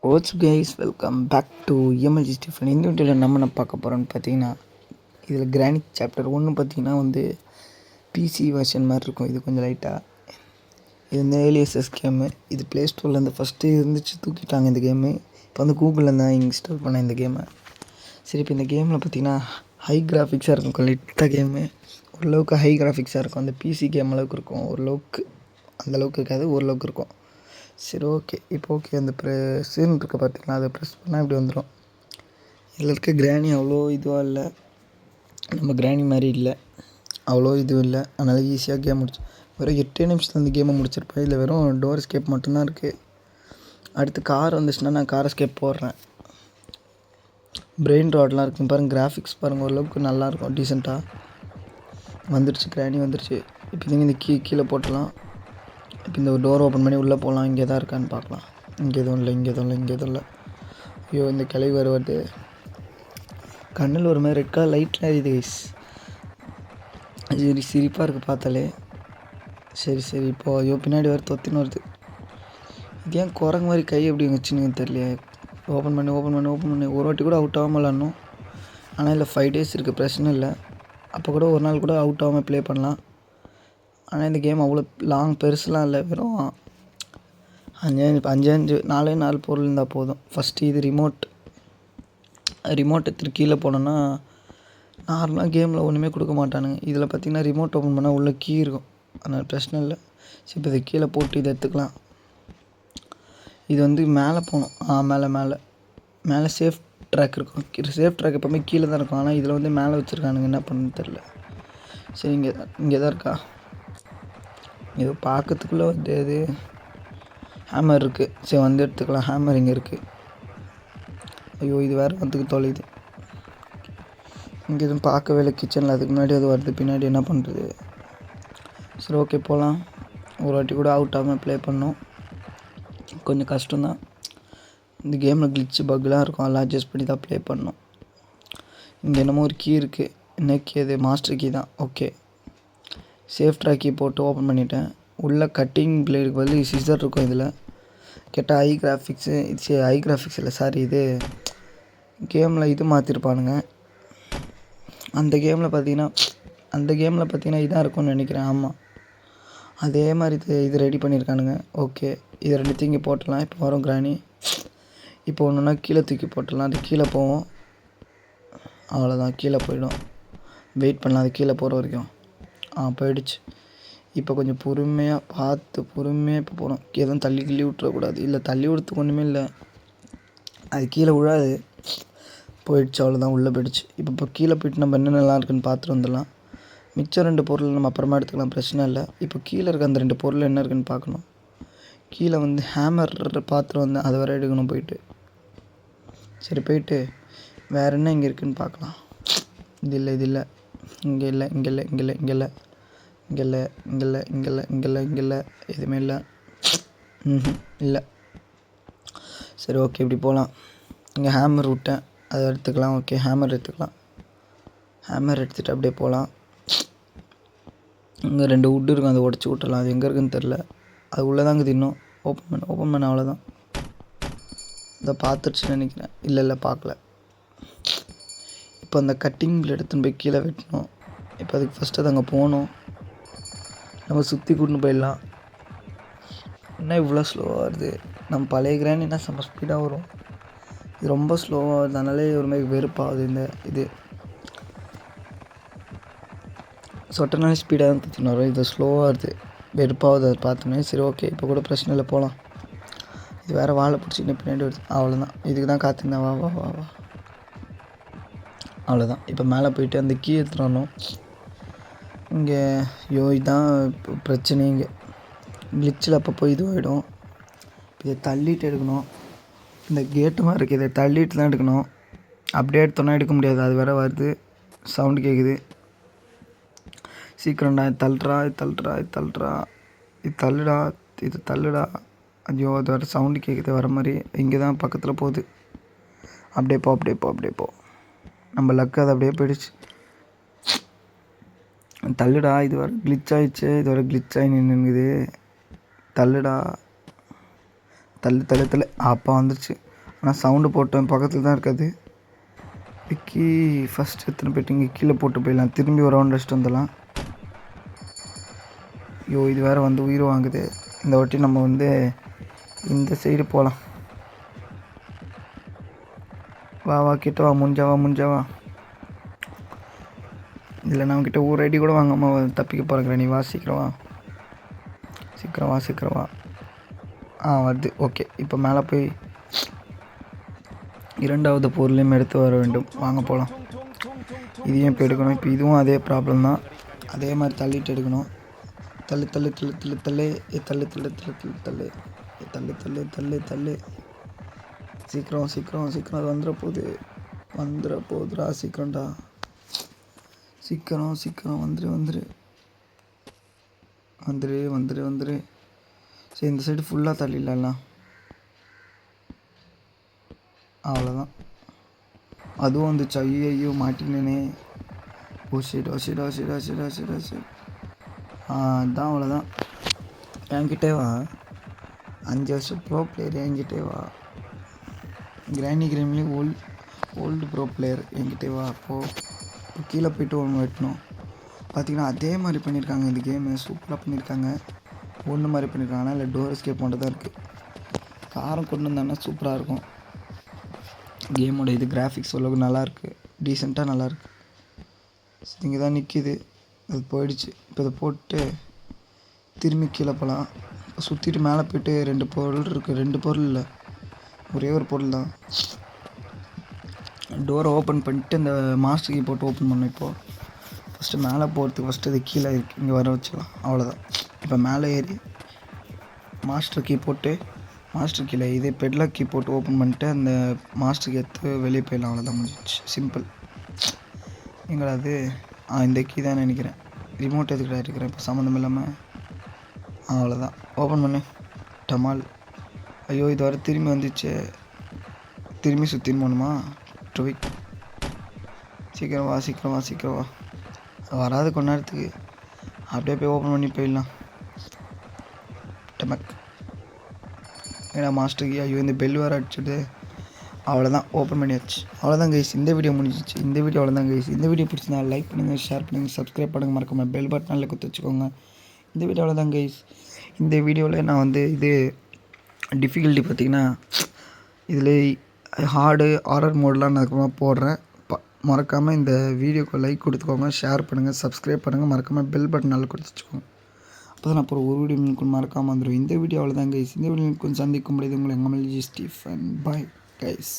Watts guys, welcome back to MLG Stephen. இந்த வீடியோவில் நம்ம என்ன பார்க்க போகிறோன்னு பார்த்தீங்கன்னா, இதில் கிரானிக் சாப்டர் 1 பார்த்தீங்கன்னா பிசி வெர்ஷன் மாதிரி இருக்கும். இது கொஞ்சம் லைட்டாக இது ஏலியஸஸ் கேமு. இது ப்ளே ஸ்டோர்லேருந்து ஃபஸ்ட்டு இருந்துச்சு, தூக்கிட்டாங்க இந்த கேமு. இப்போ கூகுளில் தான் இன்ஸ்டால் பண்ணேன் இந்த கேமை. சரி, இப்போ இந்த கேமில் பார்த்தீங்கன்னா ஹை கிராஃபிக்ஸாக இருக்கும். லைட்டாக கேமு ஓரளவுக்கு ஹை கிராஃபிக்ஸாக இருக்கும். அந்த பிசி கேம் அளவுக்கு இருக்கும். ஓரளவுக்கு அந்தளவுக்கு இருக்காது, ஓரளவுக்கு இருக்கும். சரி, ஓகே அந்த சீன் இருக்க பார்த்தீங்களா, அதை ப்ரெஸ் பண்ணால் இப்படி வந்துடும். இதில் இருக்க கிராணி அவ்வளோ இதுவாக இல்லை, நம்ம கிராணி மாதிரி இல்லை, அவ்வளோ இதுவும் இல்லை. அதனால் ஈஸியாக கேம் முடிச்சு வெறும் 8 நிமிஷத்தில் அந்த கேமை முடிச்சிருப்பேன். இதில் வெறும் டோர் எஸ்கேப் மட்டும்தான் இருக்குது. அடுத்து கார் வந்துச்சுன்னா நான் கார் எஸ்கேப் போடுறேன். பிரெயின் ராட்லாம் இருக்குது பாருங்கள். கிராஃபிக்ஸ் பாருங்கள், ஓரளவுக்கு நல்லாயிருக்கும், டீசெண்டாக வந்துடுச்சு. கிராணி வந்துடுச்சு. இப்போ இந்த கீழே போட்டலாம். இப்போ இந்த டோர் ஓப்பன் பண்ணி உள்ளே போகலாம். இங்கே தான் இருக்கான்னு பார்க்கலாம். இங்கே எதுவும் இல்லை. ஐயோ, இந்த கிளவி வருவது கண்ணில் ஒரு மாதிரி ரெட் கலர் லைட்டில் எரியுது கைஸ். சரி, சிரிப்பாக இருக்குது பார்த்தாலே. சரி இப்போது ஐயோ, பின்னாடி வேறு தொத்தின்னு வருது. இது ஏன் குரங்கு மாதிரி கை எப்படி வச்சுன்னு தெரியலையே. ஓப்பன் பண்ணி ஒரு வாட்டி கூட அவுட் ஆகாமல் விளாட்ணும். ஆனால் இல்லை 5 days இருக்குது, பிரச்சனை இல்லை. அப்போ கூட ஒரு நாள் கூட அவுட் ஆகாமல் ப்ளே பண்ணலாம். ஆனால் இந்த கேம் அவ்வளோ பெருசுலாம் இல்லை. வெறும் 4 பொருள் இருந்தால் போதும். ஃபஸ்ட்டு இது ரிமோட் எடுத்துகிட்டு கீழே போனோன்னா நார்மலாக கேமில் ஒன்றுமே கொடுக்க மாட்டானுங்க. இதில் பார்த்திங்கன்னா ரிமோட் ஓப்பன் பண்ணால் உள்ள கீ இருக்கும், அதனால் பிரச்சனை இல்லை. சரி, இப்போ இதை கீழே போட்டு இதை எடுத்துக்கலாம். இது மேலே போகணும். மேலே சேஃப் ட்ராக் இருக்கும். சேஃப் ட்ராக் எப்போவுமே கீழே தான் இருக்கும். ஆனால் இதில் மேலே வச்சுருக்கானுங்க, என்ன பண்ணுன்னு தெரில. சரி, இங்கே தான் இருக்கா. இது பார்க்கறதுக்குள்ளே அது ஹேமர் இருக்குது. சரி, எடுத்துக்கலாம். ஹேமர் இங்கே இருக்குது. ஐயோ, இது வேறு தொலையுது. இங்கே எதுவும் பார்க்கவே இல்லை கிச்சனில். அதுக்கு முன்னாடி அது வருது, பின்னாடி என்ன பண்ணுறது. சரி, ஓகே போகலாம். ஒரு வாட்டி கூட அவுட் ஆகாமல் ப்ளே பண்ணோம். கொஞ்சம் கஷ்டம்தான். இந்த கேமில் கிளிச்சு பக்லாம் இருக்கும், அதெல்லாம் அட்ஜஸ்ட் பண்ணி தான் ப்ளே பண்ணோம். இங்கே என்னமோ ஒரு கீ இருக்குது. என்ன கீ? அது மாஸ்டர் கீ தான். ஓகே, சேஃப் ட்ராக் கீ போட்டு ஓப்பன் பண்ணிட்டேன். உள்ள கட்டிங் பிளேடுக்கு பதில் சிசர் இருக்கும். இதில் கேட்டால் ஹை கிராஃபிக்ஸ் இல்லை, சாரி, இது கேமில் இது மாற்றிருப்பானுங்க. அந்த கேமில் பார்த்தீங்கன்னா இதாக இருக்கும்னு நினைக்கிறேன். ஆமாம், அதே மாதிரி இது ரெடி பண்ணியிருக்கானுங்க. ஓகே, இது ரெண்டுத்தையும் இங்கே போட்டலாம். இப்போ வரும் கிராணி. இப்போ ஒன்றுனா கீழே தூக்கி போட்டலாம். அது கீழே போவோம், அவ்வளோதான், கீழே போயிடும். வெயிட் பண்ணலாம் அது கீழே போகிற வரைக்கும். போயிடுச்சு. இப்போ கொஞ்சம் பொறுமையாக பார்த்து இப்போ போகணும். எதுவும் தள்ளி விட்டுறக்கூடாது. இல்லை, தள்ளி விடுறதுக்கு ஒன்றுமே இல்லை, அது கீழே விழாது. போயிடுச்சு, அவ்வளோதான், உள்ளே போயிடுச்சு. இப்போ கீழே போயிட்டு நம்ம என்னென்னலாம் இருக்குன்னு பார்த்துட்டு வந்துடலாம். மிச்சம் 2 பொருள் நம்ம அப்புறமா எடுத்துக்கலாம், பிரச்சனை இல்லை. இப்போ கீழே இருக்க அந்த 2 பொருள் என்ன இருக்குன்னு பார்க்கணும். கீழே ஹேமர் பார்த்துட்டு வந்தேன், அதை வேறு எடுக்கணும் போயிட்டு. சரி, போயிட்டு வேறு என்ன இங்கே இருக்குதுன்னு பார்க்கலாம். இது இல்லை, இங்கே இல்லை, எதுவுமே இல்லை. இல்லை. சரி, ஓகே, இப்படி போகலாம். இங்கே ஹேமர் விட்டேன், அதை எடுத்துக்கலாம். ஓகே, ஹேமர் எடுத்துகிட்டு அப்படியே போகலாம். இங்கே 2 வுட்டு இருக்கும், அதை உடச்சி விட்டுலாம். அது எங்கே இருக்குதுன்னு தெரில. அது உள்ளே தாங்க இன்னும் ஓப்பன் பண்ண அவ்வளோதான். இதை பார்த்துருச்சுன்னு நினைக்கிறேன். இல்லை, பார்க்கல. இப்போ அந்த கட்டிங் பிளேட் எடுத்துன்னு போய் கீழே வெட்டணும். இப்போ அதுக்கு ஃபஸ்ட்டு அது அங்கே போகணும். நம்ம சுற்றி கூட்டின்னு போயிடலாம். என்ன இவ்வளோ ஸ்லோவாக வருது? நம்ம பழைய கிராண்டினா செம்ம ஸ்பீடாக வரும். இது ரொம்ப ஸ்லோவாக வருது, அதனாலே ஒரு மாதிரி வெறுப்பாகுது. இது சொட்டனாலே ஸ்பீடாக தான் தூக்கின்னு வரும். இது ஸ்லோவாக வருது, வெறுப்பாகுது அதை பார்த்தோன்னே. சரி, ஓகே, இப்போ கூட பிரச்சனை இல்லை, போகலாம். இது வேறு வாழை பிடிச்சிக்கின்னு பின்னாடி வருது. அவ்வளோதான், இதுக்கு தான் காத்திருந்தேன். வா. அவ்வளோதான். இப்போ மேலே போயிட்டு அந்த கீ எடுத்துகிட்டு வரணும். இங்கே இதுதான் பிரச்சனை. இங்கே கிளிச்சில் அப்பப்போ இதுவாகிடும். இதை தள்ளிட்டு எடுக்கணும். இந்த கேட்டு மாதிரி இருக்குது, இதை தள்ளிட்டு தான் எடுக்கணும். அப்படியே எடுத்தோன்னா எடுக்க முடியாது, அது வேறு வருது, சவுண்டு கேட்குது. சீக்கிரம்டா, இது தள்ளுடா. ஐயோ, அது வேறு சவுண்டு கேட்குது வர மாதிரி. இங்கே தான் பக்கத்தில் போகுது. அப்படியே போ. நம்ம லக்கு அது அப்படியே போயிடுச்சு. தள்ளுடா, இது வர கிளிச் ஆகிடுச்சு. இது வர கிளிச் ஆகி நின்றுங்குது. தள்ளுடா, தள்ளு. அப்போ வந்துடுச்சு. ஆனால் சவுண்டு போட்டேன், பக்கத்தில் தான் இருக்காது. கீ ஃபஸ்ட் எத்தனை போய்ட்டு இங்கே கீழே போட்டு போயிடலாம், திரும்பி ஒரு ரவுண்ட் அடிச்சுட்டு வந்துடலாம். ஐயோ இது வேறு வந்து உயிர் வாங்குது. இந்த வாட்டி நம்ம வந்து இந்த சைடு போகலாம். வா கிட்ட வா, முடிஞ்சாவா. இதில் நம்மக்கிட்ட ஒரு ஐடி கூட வாங்காமல் தப்பிக்க போகிறேன். நீ வா சீக்கிரம் வா. வருது. ஓகே, இப்போ மேலே போய் 2வது பொருளையும் எடுத்து வர வேண்டும். வாங்க போகலாம். இதையும் இப்போ எடுக்கணும். இப்போ இதுவும் அதே ப்ராப்ளம் தான். அதே மாதிரி தள்ளிட்டு எடுக்கணும். தள்ளு. சீக்கிரம் அது வந்துட போகுதுடா. சீக்கிரம் வந்துரு. சரி, இந்த சைடு ஃபுல்லாக தள்ளிடலாம். அவ்வளோதான். அதுவும் வந்துச்சு. ஐயோ மாட்டினேனே. Oh shit. அதான் அவ்வளோதான். என்கிட்டே வா. 5 வருஷம் ப்ரோ பிளேயர் என்கிட்டே வா. கிராண்டி கேம்லேயும் ஓல்டு ப்ரோ பிளேயர் என்கிட்டே வா. இப்போ கீழே போய்ட்டு ஒன்று வெட்டணும். பார்த்திங்கன்னா அதே மாதிரி பண்ணியிருக்காங்க. இந்த கேமு சூப்பராக பண்ணியிருக்காங்க. ஒன்று மாதிரி பண்ணியிருக்காங்க. ஆனால் இல்லை, டோர் எஸ்கேப் மட்டும் தான் இருக்குது. காரம் கொண்டு வந்தாங்கன்னா சூப்பராக இருக்கும். கேமோட இது கிராஃபிக்ஸ் அளவுக்கு நல்லாயிருக்கு, டீசெண்டாக நல்லாயிருக்கு. இங்கே தான் நிற்கிது, அது போயிடுச்சு. இப்போ இதை போட்டு திரும்பி கீழே போகலாம். சுற்றிட்டு மேலே போய்ட்டு 2 பொருள் இருக்குது. 2 பொருள் இல்லை, ஒரே ஒரு பொருள் தான். டோரை ஓப்பன் பண்ணிட்டு இந்த மாஸ்டர் கீ போட்டு ஓப்பன் பண்ணோம். இப்போது ஃபஸ்ட்டு மேலே போகிறதுக்கு இது கீழே இங்கே வர வச்சுக்கலாம். அவ்வளோதான். இப்போ மேலே ஏறி மாஸ்டர் கீ போட்டு, மாஸ்டர் கீழே இதே பெட்லாக் கீ போட்டு ஓப்பன் பண்ணிட்டு அந்த மாஸ்டர் கீ எடுத்து வெளியே போயிடலாம். அவ்வளோதான், முடிஞ்சிச்சு. சிம்பிள். எங்களை அது இந்த கீ தான் நினைக்கிறேன். ரிமோட் எதுக்கிட்ட இருக்கிறேன் இப்போ சம்மந்தம் இல்லாமல். அவ்வளோதான், ஓப்பன் பண்ணு. டமால். ஐயோ இது வர திரும்பி வந்துச்சு. திரும்பி சுற்றின்னு போகணுமா? ட்விக். சீக்கிரம் வா. வராது கொஞ்ச நேரத்துக்கு. அப்படியே போய் ஓப்பன் பண்ணி போயிடலாம். டமக். ஏன்னா மாஸ்டர் கீ. ஐயோ இந்த பெல் வேறு அடிச்சுட்டு. அவ்வளோதான், ஓப்பன் பண்ணியாச்சு. அவ்வளோதான் கைஸ், இந்த வீடியோ முடிஞ்சிச்சு. இந்த வீடியோ அவ்வளோதான் கைஸ். இந்த வீடியோ பிடிச்சிருந்தா லைக் பண்ணுங்கள், ஷேர் பண்ணுங்கள், சப்ஸ்கிரைப் பண்ணுங்கள், மறக்காமல் பெல் பட்டனில் குத்தி வச்சுக்கோங்க. இந்த வீடியோ அவ்வளோதான் கைஸ். இந்த வீடியோவில் நான் வந்து இது டிஃபிகல்ட்டி பார்த்திங்கன்னா இதில் ஹார்டு ஹாரர் மோடெலாம் நான் அதுக்கப்புறமா போடுறேன். மறக்காமல் இந்த வீடியோக்கு லைக் கொடுத்துக்கோங்க, ஷேர் பண்ணுங்கள், சப்ஸ்கிரைப் பண்ணுங்கள், மறக்காமல் பெல் பட்டனில் கொடுத்து வச்சுக்கோங்க. அப்போ தான் அப்புறம் ஒரு வீடியோ கொஞ்சம் மறக்காமல் வந்துடும். இந்த வீடியோ அவ்வளோதான் கைஸ். இந்த வீடியோ கொஞ்சம் சந்திக்கும் முடியாது. உங்களை எங்கள் மேலே ஸ்டீஃபன். Bye guys.